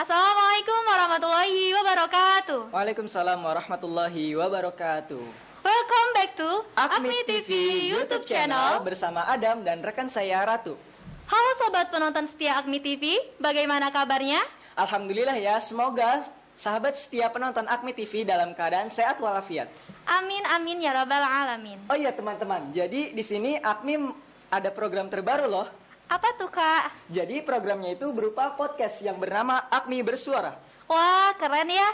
Assalamualaikum warahmatullahi wabarakatuh. Waalaikumsalam warahmatullahi wabarakatuh. Welcome back to Akmi TV YouTube channel bersama Adam dan rekan saya Ratu. Halo sobat penonton setia Akmi TV, bagaimana kabarnya? Alhamdulillah ya, semoga sahabat setia penonton Akmi TV dalam keadaan sehat walafiat. Amin amin ya rabbal alamin. Oh iya teman-teman, jadi di sini Akmi ada program terbaru loh. Apa tuh kak? Jadi programnya itu berupa podcast yang bernama Akmi Bersuara. Wah keren ya.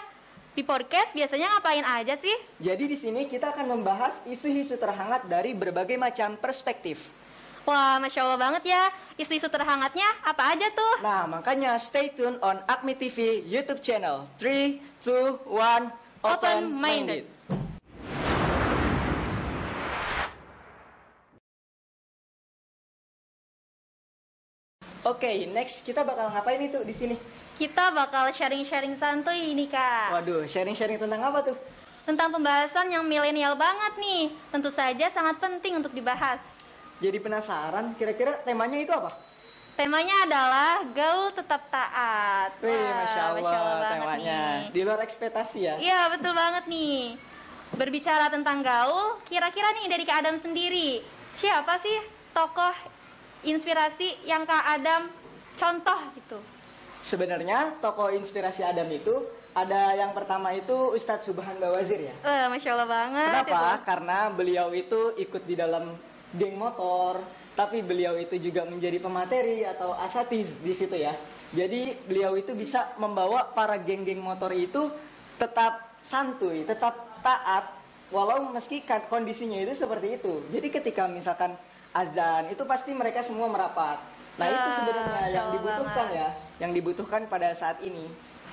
Di podcast biasanya ngapain aja sih? Jadi di sini kita akan membahas isu-isu terhangat dari berbagai macam perspektif. Wah Masya Allah banget ya. Isu-isu terhangatnya apa aja tuh? Nah makanya stay tune on Akmi TV YouTube channel. 3, 2, 1, open minded. Oke, next kita bakal ngapain itu di sini? Kita bakal sharing-sharing santuy ini kak. Waduh, sharing-sharing tentang apa tuh? Tentang pembahasan yang milenial banget nih. Tentu saja sangat penting untuk dibahas. Jadi penasaran, kira-kira temanya itu apa? Temanya adalah gaul tetap taat. Wih, Masya Allah banget temanya. nih. Di luar ekspektasi ya? Iya, betul banget nih. Berbicara tentang gaul, kira-kira nih dari Kak Adam sendiri, siapa sih tokoh inspirasi yang Kak Adam contoh gitu? Sebenarnya tokoh inspirasi Adam itu ada yang pertama itu Ustadz Subhan Bawazir ya. Masya Allah banget. Kenapa? Itu. Karena beliau itu ikut di dalam geng motor, tapi beliau itu juga menjadi pemateri atau asatiz di situ ya. Jadi beliau itu bisa membawa para geng-geng motor itu tetap santuy, tetap taat, walau meski kondisinya itu seperti itu. Jadi ketika misalkan azan itu pasti mereka semua merapat. Nah itu sebenarnya yang dibutuhkan banget. Ya, yang dibutuhkan pada saat ini.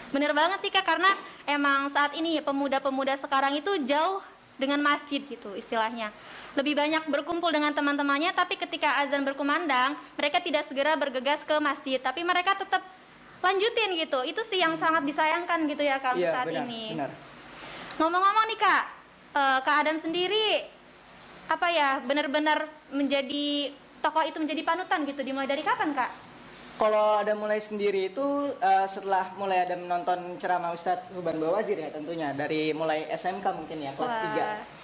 Bener banget sih kak, karena emang saat ini pemuda-pemuda sekarang itu jauh dengan masjid gitu istilahnya. Lebih banyak berkumpul dengan teman-temannya, tapi ketika azan berkumandang, mereka tidak segera bergegas ke masjid, tapi mereka tetap lanjutin gitu. Itu sih yang sangat disayangkan gitu ya kak saat benar, ini. Benar. Ngomong-ngomong nih kak, Kak Adam sendiri apa ya benar-benar menjadi tokoh itu menjadi panutan gitu, dimulai dari kapan kak? Kalau ada mulai sendiri itu setelah mulai ada menonton ceramah Ustadz Subhan Bawazir ya tentunya dari mulai SMK mungkin ya kelas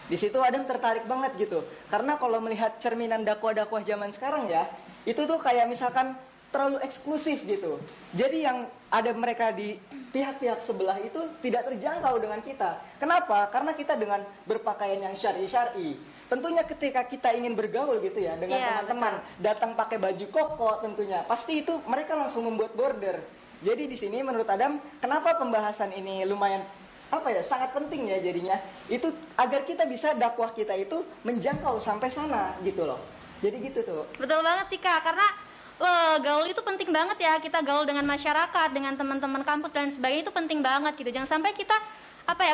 3. Di situ Adam tertarik banget gitu. Karena kalau melihat cerminan dakwah-dakwah zaman sekarang ya, itu tuh kayak misalkan terlalu eksklusif gitu. Jadi yang ada mereka di pihak-pihak sebelah itu tidak terjangkau dengan kita. Kenapa? Karena kita dengan berpakaian yang syar'i. Tentunya ketika kita ingin bergaul gitu ya dengan teman-teman, datang pakai baju koko tentunya, pasti itu mereka langsung membuat border. Jadi di sini menurut Adam, kenapa pembahasan ini lumayan sangat penting ya jadinya, itu agar kita bisa dakwah kita itu menjangkau sampai sana gitu loh. Jadi gitu tuh. Betul banget sih kak, karena gaul itu penting banget ya, kita gaul dengan masyarakat, dengan teman-teman kampus dan sebagainya itu penting banget gitu. Jangan sampai kita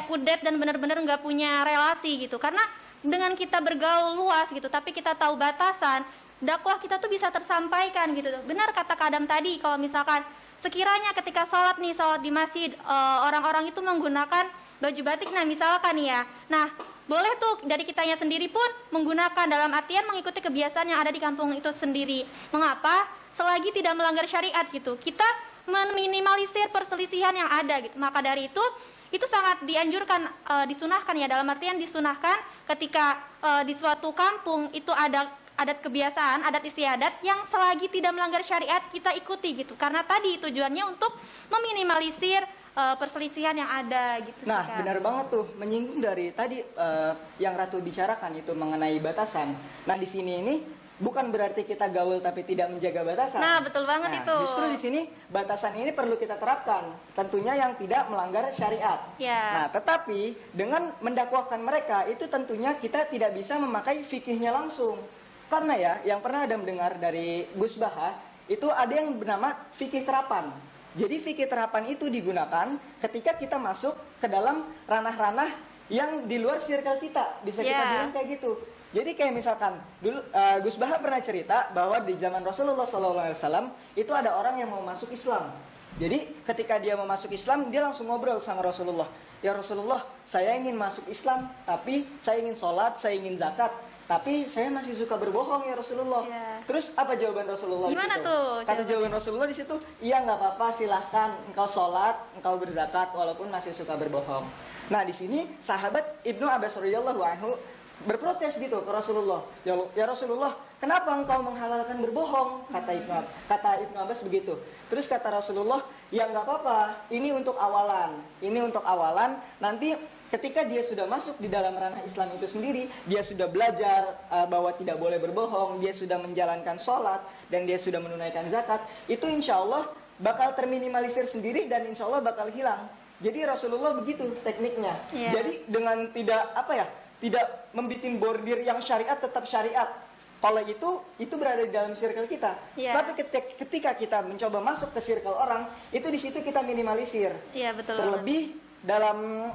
kudet dan benar-benar nggak punya relasi gitu, karena dengan kita bergaul luas gitu, tapi kita tahu batasan, dakwah kita tuh bisa tersampaikan gitu. Benar kata Kak Adam tadi, kalau misalkan sekiranya ketika sholat di masjid, orang-orang itu menggunakan baju batik, nah misalkan ya, nah boleh tuh dari kitanya sendiri pun menggunakan dalam artian mengikuti kebiasaan yang ada di kampung itu sendiri. Mengapa? Selagi tidak melanggar syariat gitu, kita meminimalisir perselisihan yang ada gitu. Maka dari itu sangat dianjurkan, disunahkan ya, dalam artian disunahkan ketika di suatu kampung itu ada adat kebiasaan, adat istiadat yang selagi tidak melanggar syariat kita ikuti gitu. Karena tadi tujuannya untuk meminimalisir perselisihan yang ada gitu. Nah, benar banget tuh, menyinggung dari tadi yang Ratu bicarakan itu mengenai batasan. Nah, di sini ini bukan berarti kita gaul tapi tidak menjaga batasan. Nah, betul banget itu. Justru di sini batasan ini perlu kita terapkan, tentunya yang tidak melanggar syariat. Ya. Nah, tetapi dengan mendakwahkan mereka itu tentunya kita tidak bisa memakai fikihnya langsung. Karena ya, yang pernah Adam dengar dari Gus Baha, itu ada yang bernama fikih terapan. Jadi fikih terapan itu digunakan ketika kita masuk ke dalam ranah-ranah yang di luar circle kita, bisa kita bilang kayak gitu. Jadi kayak misalkan dulu Gus Baha pernah cerita bahwa di zaman Rasulullah SAW itu ada orang yang mau masuk Islam. Jadi ketika dia mau masuk Islam, dia langsung ngobrol sama Rasulullah. Ya Rasulullah, saya ingin masuk Islam, tapi saya ingin sholat, saya ingin zakat. tapi saya masih suka berbohong ya Rasulullah. Terus apa jawaban Rasulullah Gimana di situ? tuh Kata jawaban Rasulullah di situ, iya nggak apa-apa, silahkan engkau sholat, engkau berzakat walaupun masih suka berbohong. Nah di sini sahabat Ibnu Abbas radhiyallahu anhu berprotes gitu ke Rasulullah. Ya Rasulullah, kenapa engkau menghalalkan berbohong? Kata Ibnu Abbas begitu. Terus kata Rasulullah, ya nggak apa-apa, ini untuk awalan. Nanti ketika dia sudah masuk di dalam ranah Islam itu sendiri, dia sudah belajar bahwa tidak boleh berbohong, dia sudah menjalankan sholat, dan dia sudah menunaikan zakat, itu insya Allah bakal terminimalisir sendiri dan insya Allah bakal hilang. Jadi Rasulullah begitu tekniknya. Jadi dengan tidak membikin bordir yang syariat tetap syariat. Kalau itu berada di dalam circle kita. Tapi ketika kita mencoba masuk ke circle orang, itu di situ kita minimalisir. Betul. Terlebih dalam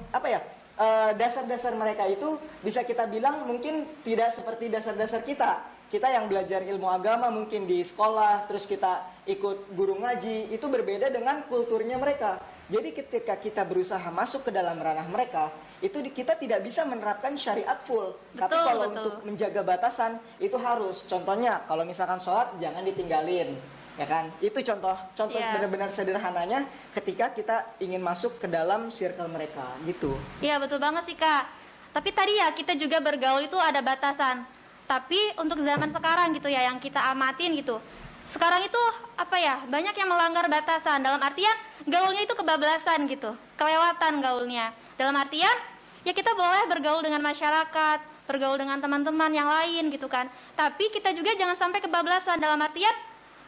dasar-dasar mereka itu bisa kita bilang mungkin tidak seperti dasar-dasar kita. Kita yang belajar ilmu agama mungkin di sekolah, terus kita ikut guru ngaji, itu berbeda dengan kulturnya mereka. Jadi ketika kita berusaha masuk ke dalam ranah mereka, itu kita tidak bisa menerapkan syariat full. Tapi kalau untuk menjaga batasan, itu harus. Contohnya, kalau misalkan sholat, jangan ditinggalin. Ya kan? Itu contoh benar-benar sederhananya ketika kita ingin masuk ke dalam circle mereka, gitu. Iya, betul banget sih, Kak. Tapi tadi ya, kita juga bergaul itu ada batasan. Tapi untuk zaman sekarang gitu ya, yang kita amatin gitu, sekarang itu banyak yang melanggar batasan. Dalam artian gaulnya itu kebablasan gitu, kelewatan gaulnya. Dalam artian ya kita boleh bergaul dengan masyarakat, bergaul dengan teman-teman yang lain gitu kan. Tapi kita juga jangan sampai kebablasan. Dalam artian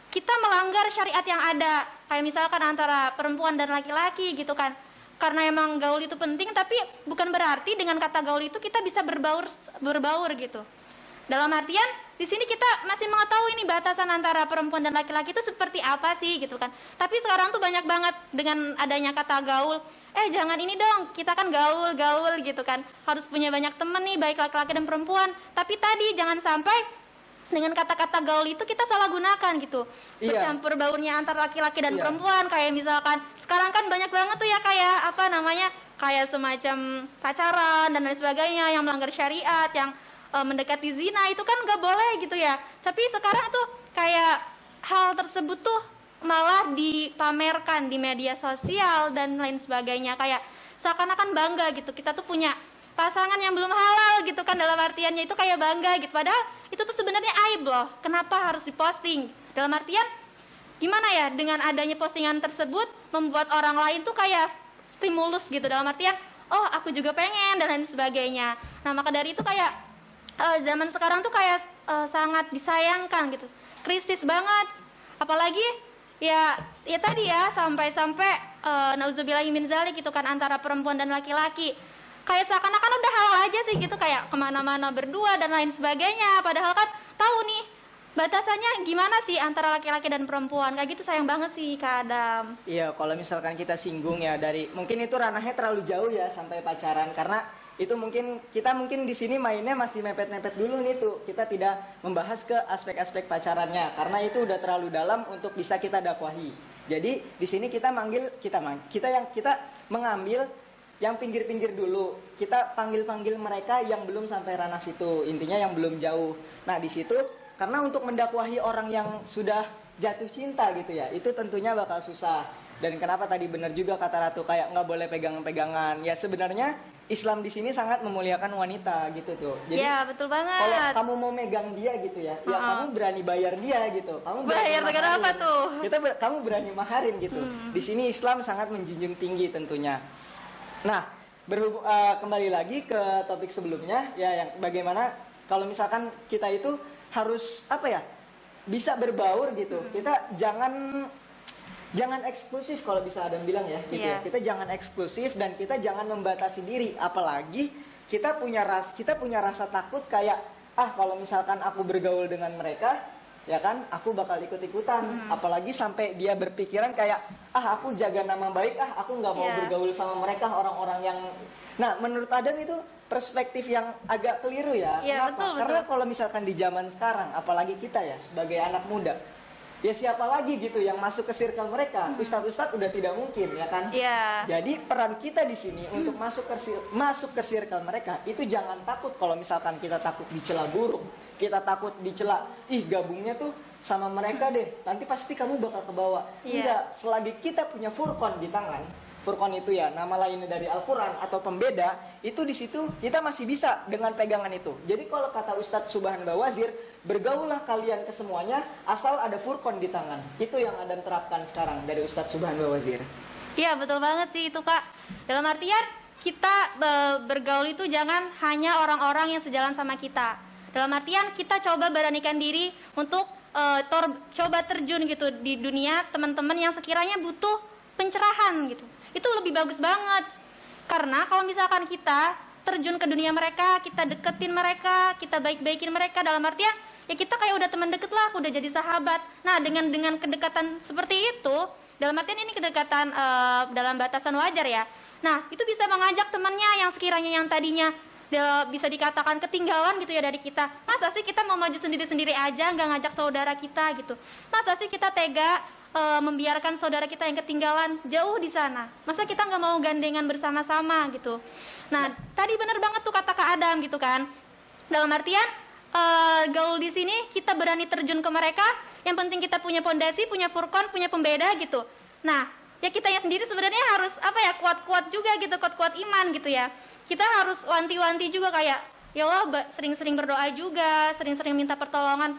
kita melanggar syariat yang ada, kayak misalkan antara perempuan dan laki-laki gitu kan. Karena emang gaul itu penting, tapi bukan berarti dengan kata gaul itu kita bisa berbaur gitu. Dalam artian di sini kita masih mengetahui nih batasan antara perempuan dan laki-laki itu seperti apa sih gitu kan. Tapi sekarang tuh banyak banget dengan adanya kata gaul. Jangan ini dong, kita kan gaul gitu kan. Harus punya banyak temen nih, baik laki-laki dan perempuan. Tapi tadi jangan sampai dengan kata-kata gaul itu kita salah gunakan gitu. Bercampur baurnya antara laki-laki dan perempuan. Kayak misalkan sekarang kan banyak banget tuh ya kayak semacam pacaran dan lain sebagainya yang melanggar syariat, yang mendekati zina, itu kan nggak boleh gitu ya. Tapi sekarang tuh kayak hal tersebut tuh malah dipamerkan di media sosial dan lain sebagainya, kayak seakan-akan bangga gitu kita tuh punya pasangan yang belum halal gitu kan. Dalam artiannya itu kayak bangga gitu, padahal itu tuh sebenarnya aib loh. Kenapa harus diposting? Dalam artian gimana ya, dengan adanya postingan tersebut membuat orang lain tuh kayak stimulus gitu, dalam artian oh aku juga pengen dan lain sebagainya. Nah maka dari itu kayak zaman sekarang tuh kayak sangat disayangkan gitu, krisis banget. Apalagi ya tadi ya sampai nauzubillahi min zalik gitu kan, antara perempuan dan laki-laki kayak seakan-akan udah halal aja sih gitu, kayak kemana-mana berdua dan lain sebagainya. Padahal kan tahu nih batasannya gimana sih antara laki-laki dan perempuan, kayak gitu. Sayang banget sih Kak Adam. Iya, kalau misalkan kita singgung ya dari mungkin itu ranahnya terlalu jauh ya sampai pacaran, karena itu kita mungkin di sini mainnya masih mepet-mepet dulu nih tuh. Kita tidak membahas ke aspek-aspek pacarannya karena itu udah terlalu dalam untuk bisa kita dakwahi. Jadi di sini kita mengambil yang pinggir-pinggir dulu. Kita panggil-panggil mereka yang belum sampai ranah situ, intinya yang belum jauh. Nah, di situ karena untuk mendakwahi orang yang sudah jatuh cinta gitu ya, itu tentunya bakal susah. Dan kenapa tadi benar juga kata Ratu kayak nggak boleh pegangan-pegangan. Ya sebenarnya Islam di sini sangat memuliakan wanita gitu tuh. Jadi ya, betul banget. Kalau kamu mau megang dia gitu ya, ya kamu berani bayar dia gitu. Kamu bayar dengan apa tuh? Kamu berani maharin gitu. Di sini Islam sangat menjunjung tinggi tentunya. Nah, kembali lagi ke topik sebelumnya ya, yang bagaimana kalau misalkan kita itu harus bisa berbaur gitu. Kita jangan eksklusif kalau bisa Adam bilang ya gitu ya. Kita jangan eksklusif dan kita jangan membatasi diri, apalagi kita punya rasa takut kayak kalau misalkan aku bergaul dengan mereka ya kan aku bakal ikut-ikutan. Apalagi sampai dia berpikiran kayak aku jaga nama baik, aku nggak mau bergaul sama mereka orang-orang yang. Nah, menurut Adam itu perspektif yang agak keliru ya. Kenapa? Betul, Karena kalau misalkan di zaman sekarang, apalagi kita ya sebagai anak muda, ya siapa lagi gitu yang masuk ke circle mereka? Ustadz-ustadz udah tidak mungkin, ya kan? Iya. Jadi peran kita di sini untuk masuk ke circle mereka itu jangan takut kalau misalkan kita takut dicela buruk, kita takut dicela, ih gabungnya tuh sama mereka deh, nanti pasti kamu bakal kebawa. Enggak, selagi kita punya furqan di tangan. Furqan itu ya nama lainnya dari Al-Quran atau pembeda, itu di situ kita masih bisa dengan pegangan itu. Jadi kalau kata Ustadz Subhan Bawazir, bergaullah kalian ke semuanya asal ada furqan di tangan. Itu yang Adam terapkan sekarang dari Ustadz Subhan Bawazir. Iya betul banget sih itu Kak. Dalam artian kita bergaul itu jangan hanya orang-orang yang sejalan sama kita. Dalam artian kita coba beranikan diri untuk coba terjun gitu di dunia teman-teman yang sekiranya butuh pencerahan gitu. Itu lebih bagus banget. Karena kalau misalkan kita terjun ke dunia mereka, kita deketin mereka, kita baik-baikin mereka, dalam artian ya kita kayak udah teman deket lah, udah jadi sahabat. Nah dengan kedekatan seperti itu, dalam artian ini kedekatan dalam batasan wajar ya. Nah itu bisa mengajak temannya yang sekiranya yang tadinya bisa dikatakan ketinggalan gitu ya dari kita. Masa sih kita mau maju sendiri-sendiri aja, nggak ngajak saudara kita gitu? Masa sih kita tega membiarkan saudara kita yang ketinggalan jauh di sana? Masa kita nggak mau gandengan bersama-sama gitu? Nah tadi bener banget tuh kata Kak Adam gitu kan. Dalam artian gaul di sini kita berani terjun ke mereka. Yang penting kita punya pondasi, punya furqan, punya pembeda gitu. Nah ya kitanya sendiri sebenarnya harus kuat-kuat juga gitu, kuat-kuat iman gitu ya. Kita harus wanti-wanti juga kayak ya Allah, sering-sering berdoa juga, sering-sering minta pertolongan,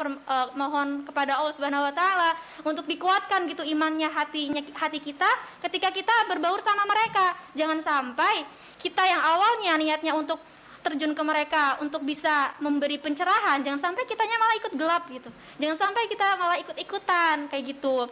mohon kepada Allah Subhanahu Wa Taala untuk dikuatkan gitu imannya, hati kita ketika kita berbaur sama mereka. Jangan sampai kita yang awalnya niatnya untuk terjun ke mereka untuk bisa memberi pencerahan, jangan sampai kitanya malah ikut gelap gitu. Jangan sampai kita malah ikut-ikutan kayak gitu.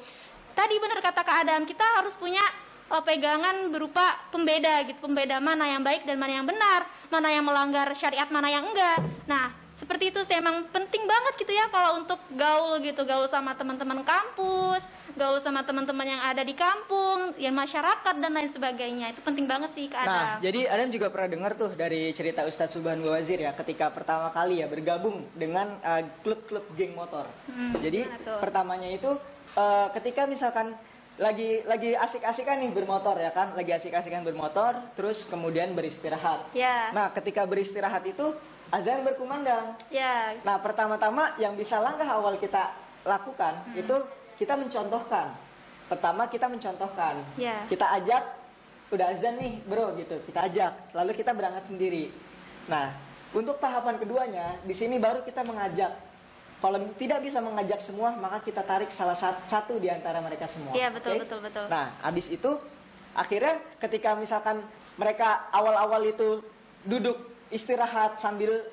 Tadi benar kata Kak Adam, kita harus punya pegangan berupa pembeda gitu, pembeda mana yang baik dan mana yang benar, mana yang melanggar syariat, mana yang enggak. Nah seperti itu sih, emang penting banget gitu ya kalau untuk gaul gitu, gaul sama teman-teman kampus, gaul sama teman-teman yang ada di kampung, yang masyarakat dan lain sebagainya. Itu penting banget sih Kak Adam. Nah jadi Adam juga pernah dengar tuh dari cerita Ustadz Subhan Bawazir ya, ketika pertama kali ya bergabung dengan klub-klub geng motor. Jadi pertamanya itu ketika misalkan lagi asik-asikan nih bermotor ya kan, lagi asik-asikan bermotor, terus kemudian beristirahat. Nah ketika beristirahat itu azan berkumandang. Nah pertama-tama yang bisa langkah awal kita lakukan itu kita mencontohkan. Pertama kita mencontohkan, kita ajak, udah azan nih bro gitu, kita ajak, lalu kita berangkat sendiri. Nah untuk tahapan keduanya di sini baru kita mengajak. Kalau tidak bisa mengajak semua, maka kita tarik salah satu di antara mereka semua. Iya, betul, okay? betul. Nah, habis itu akhirnya ketika misalkan mereka awal-awal itu duduk istirahat sambil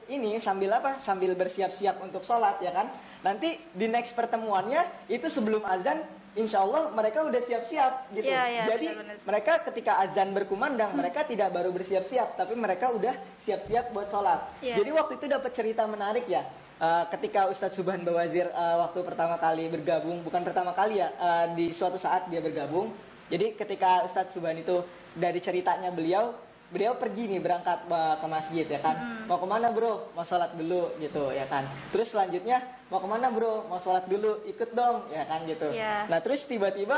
bersiap-siap untuk sholat ya kan. Nanti di next pertemuannya itu sebelum azan, insya Allah mereka udah siap-siap gitu. Jadi benar. Mereka ketika azan berkumandang, mereka tidak baru bersiap-siap, tapi mereka udah siap-siap buat sholat. Jadi waktu itu dapat cerita menarik ya. Ketika Ustadz Subhan Bawazir waktu pertama kali bergabung, bukan pertama kali ya, di suatu saat dia bergabung. Jadi ketika Ustadz Subhan itu dari ceritanya beliau pergi nih berangkat ke masjid ya kan. Mau kemana bro? Mau sholat dulu gitu ya kan. Terus selanjutnya mau kemana bro? Mau sholat dulu, ikut dong ya kan gitu. Nah terus tiba-tiba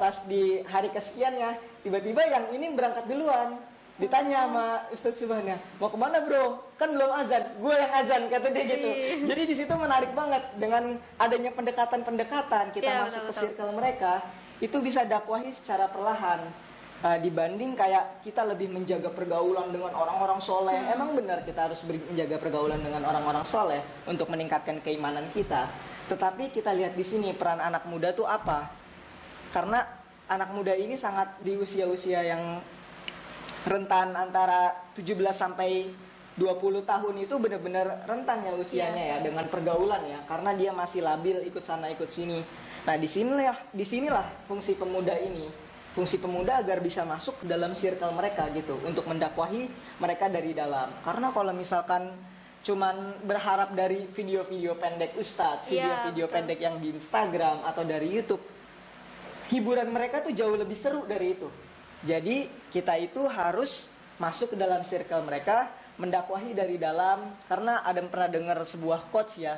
pas di hari kesekiannya, tiba-tiba yang ini berangkat duluan. Ditanya sama Ustadz Subhannya, mau kemana bro? Kan belum azan, gue yang azan kata dia gitu. Jadi di situ menarik banget dengan adanya pendekatan kita masuk ke circle mereka, itu bisa dakwahi secara perlahan. Dibanding kayak kita lebih menjaga pergaulan dengan orang-orang soleh. Emang benar kita harus menjaga pergaulan dengan orang-orang soleh untuk meningkatkan keimanan kita. Tetapi kita lihat di sini peran anak muda tuh apa? Karena anak muda ini sangat di usia-usia yang rentan antara 17 sampai 20 tahun itu benar-benar rentan ya usianya ya dengan pergaulan ya, karena dia masih labil ikut sana ikut sini. Nah disinilah fungsi pemuda ini, fungsi pemuda agar bisa masuk ke dalam circle mereka gitu untuk mendakwahi mereka dari dalam. Karena kalau misalkan cuman berharap dari video-video pendek Ustadz, video-video pendek yang di Instagram atau dari YouTube, hiburan mereka tuh jauh lebih seru dari itu. Jadi kita itu harus masuk ke dalam circle mereka, mendakwahi dari dalam. Karena ada pernah dengar sebuah quotes ya,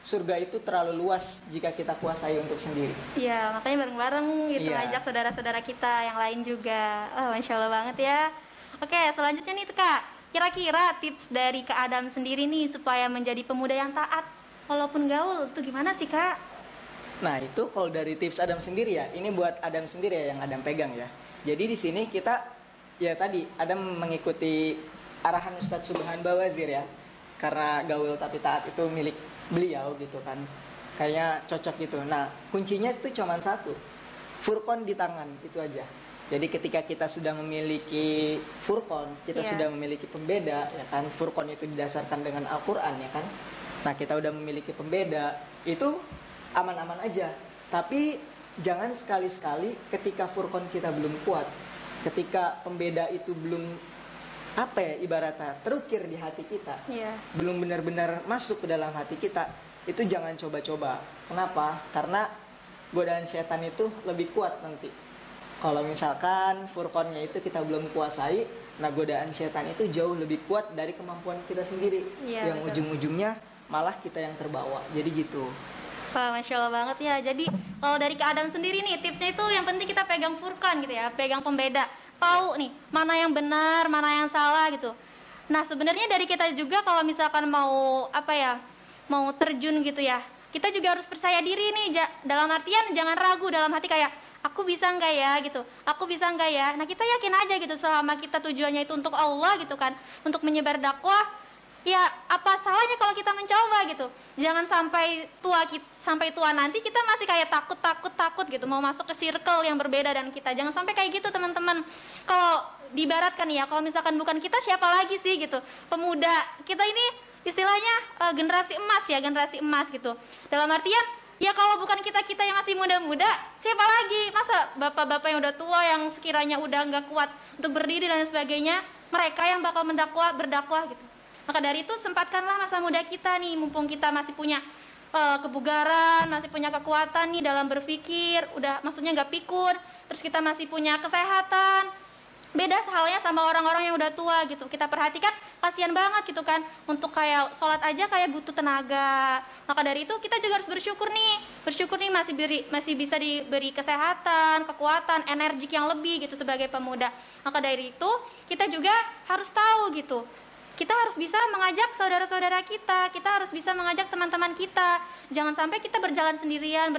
surga itu terlalu luas jika kita kuasai untuk sendiri. Iya, makanya bareng-bareng gitu Iya. ngajak saudara-saudara kita yang lain juga. Oh, Masya Allah banget ya. Oke, selanjutnya nih Kak, kira-kira tips dari Kak Adam sendiri nih supaya menjadi pemuda yang taat walaupun gaul itu gimana sih Kak? Nah, itu kalau dari tips Adam sendiri ya, ini buat Adam sendiri ya yang Adam pegang ya. Jadi di sini kita ya tadi Adam mengikuti arahan Ustadz Subhan Bawazir ya. Karena gaul tapi taat itu milik beliau gitu kan. Kayaknya cocok gitu. Nah, kuncinya itu cuma satu. Furqon di tangan, itu aja. Jadi ketika kita sudah memiliki furqon, kita Iya. sudah memiliki pembeda ya kan. Furqon itu didasarkan dengan Al-Qur'an ya kan. Nah, kita udah memiliki pembeda, itu aman-aman aja. Tapi jangan sekali-sekali ketika furqon kita belum kuat, ketika pembeda itu belum apa ya ibaratnya terukir di hati kita, Iya. belum benar-benar masuk ke dalam hati kita, itu jangan coba-coba. Kenapa? Karena godaan setan itu lebih kuat nanti. Kalau misalkan furqonnya itu kita belum kuasai, nah godaan setan itu jauh lebih kuat dari kemampuan kita sendiri. Iya, Yang betul. ujung-ujungnya malah kita yang terbawa. Jadi gitu. Wah, Masya Allah banget ya. Jadi kalau dari Kak Adam sendiri nih, tipsnya itu yang penting kita pegang furqan gitu ya, pegang pembeda. Tahu nih, mana yang benar, mana yang salah gitu. Nah, sebenarnya dari kita juga kalau misalkan mau apa ya, mau terjun gitu ya, kita juga harus percaya diri nih. Dalam artian jangan ragu dalam hati kayak, aku bisa nggak ya gitu, aku bisa nggak ya. Nah, kita yakin aja gitu selama kita tujuannya itu untuk Allah gitu kan, untuk menyebar dakwah. Ya apa salahnya kalau kita mencoba gitu. Jangan sampai tua nanti kita masih kayak takut gitu mau masuk ke circle yang berbeda dan kita. Jangan sampai kayak gitu teman-teman. Kalau diibaratkan ya, kalau misalkan bukan kita siapa lagi sih gitu. Pemuda kita ini istilahnya generasi emas gitu. Dalam artian ya kalau bukan kita yang masih muda-muda, siapa lagi? Masa bapak-bapak yang udah tua yang sekiranya udah nggak kuat untuk berdiri dan sebagainya, mereka yang bakal berdakwah gitu. Maka dari itu sempatkanlah masa muda kita nih, mumpung kita masih punya kebugaran, masih punya kekuatan nih dalam berpikir, udah maksudnya nggak pikun, terus kita masih punya kesehatan. Beda halnya sama orang-orang yang udah tua gitu. Kita perhatikan kasihan banget gitu kan, untuk kayak sholat aja kayak butuh tenaga. Maka dari itu kita juga harus bersyukur nih masih bisa diberi kesehatan, kekuatan, energik yang lebih gitu sebagai pemuda. Maka dari itu kita juga harus tahu gitu. Kita harus bisa mengajak saudara-saudara kita harus bisa mengajak teman-teman kita. Jangan sampai kita berjalan sendirian,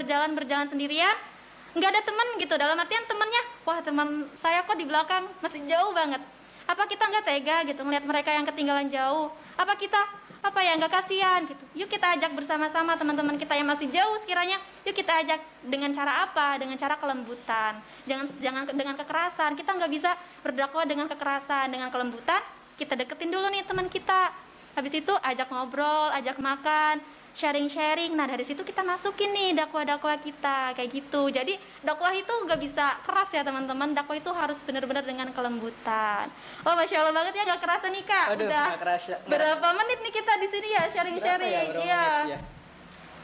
nggak ada teman gitu. Dalam artian temannya, wah teman saya kok di belakang masih jauh banget. Apa kita nggak tega gitu melihat mereka yang ketinggalan jauh? Apa kita nggak kasihan gitu? Yuk kita ajak bersama-sama teman-teman kita yang masih jauh sekiranya. Yuk kita ajak dengan cara apa? Dengan cara kelembutan. Jangan dengan kekerasan. Kita nggak bisa berdakwah dengan kekerasan, dengan kelembutan. Kita deketin dulu nih teman kita. Habis itu ajak ngobrol, ajak makan, sharing. Nah dari situ kita masukin nih dakwah-dakwah kita kayak gitu. Jadi dakwah itu nggak bisa keras ya teman-teman. Dakwah itu harus benar-benar dengan kelembutan. Oh Masya Allah banget ya, gak kerasa nih Kak. Aduh, udah gak kerasa. berapa menit nih kita di sini ya sharing-sharing. Berapa Iya. menit ya?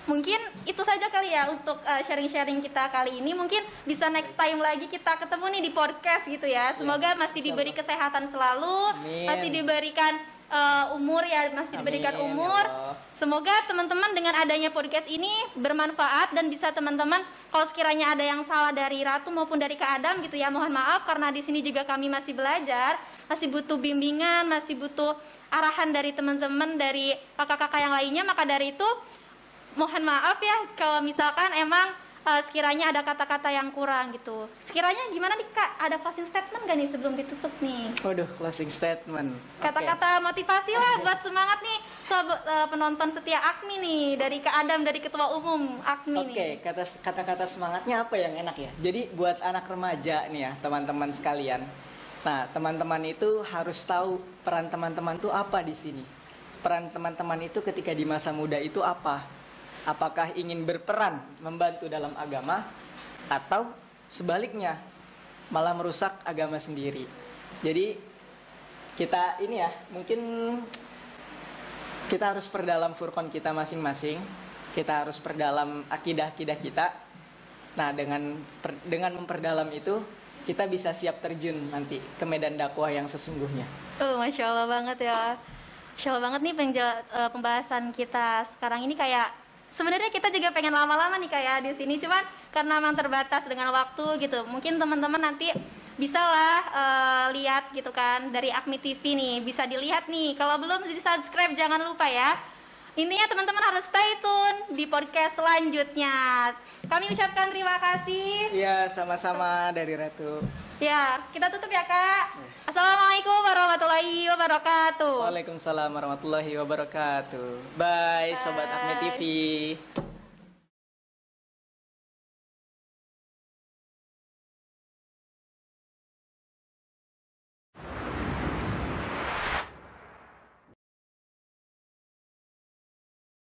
Mungkin itu saja kali ya untuk sharing-sharing kita kali ini. Mungkin bisa next time lagi kita ketemu nih di podcast gitu ya. Semoga masih diberi kesehatan selalu, Amin. masih diberikan umur ya, masih diberikan Amin, umur. ya Allah. Semoga teman-teman dengan adanya podcast ini bermanfaat dan bisa teman-teman kalau sekiranya ada yang salah dari Ratu maupun dari Kak Adam gitu ya, mohon maaf karena di sini juga kami masih belajar, masih butuh bimbingan, masih butuh arahan dari teman-teman dari kakak-kakak yang lainnya. Maka dari itu mohon maaf ya kalau misalkan emang sekiranya ada kata-kata yang kurang gitu. Sekiranya gimana nih Kak? Ada closing statement gak nih sebelum ditutup nih? Waduh, closing statement. Kata-kata motivasi lah buat semangat nih penonton setia AKMI nih, dari Kak Adam, dari Ketua Umum AKMI nih. Oke, kata-kata semangatnya apa yang enak ya? Jadi buat anak remaja nih ya, teman-teman sekalian. Nah, teman-teman itu harus tahu peran teman-teman itu apa di sini. Peran teman-teman itu ketika di masa muda itu apa? Apakah ingin berperan membantu dalam agama atau sebaliknya malah merusak agama sendiri. Jadi kita ini ya, mungkin kita harus perdalam furqan kita masing-masing. Kita harus perdalam akidah-akidah kita. Nah, dengan memperdalam itu kita bisa siap terjun nanti ke medan dakwah yang sesungguhnya. Masya Allah banget ya. Masya Allah banget nih pembahasan kita sekarang ini kayak Sebenarnya kita juga pengen lama-lama nih kayak di sini, cuman karena memang terbatas dengan waktu gitu. Mungkin teman-teman nanti bisalah lihat gitu kan dari Akmi TV nih, bisa dilihat nih. Kalau belum di subscribe jangan lupa ya. Intinya teman-teman harus stay tune di podcast selanjutnya. Kami ucapkan terima kasih. Iya, sama-sama dari Ratu. Ya, kita tutup ya Kak. Assalamualaikum warahmatullahi wabarakatuh. Waalaikumsalam warahmatullahi wabarakatuh. Bye, Sobat Akmi TV.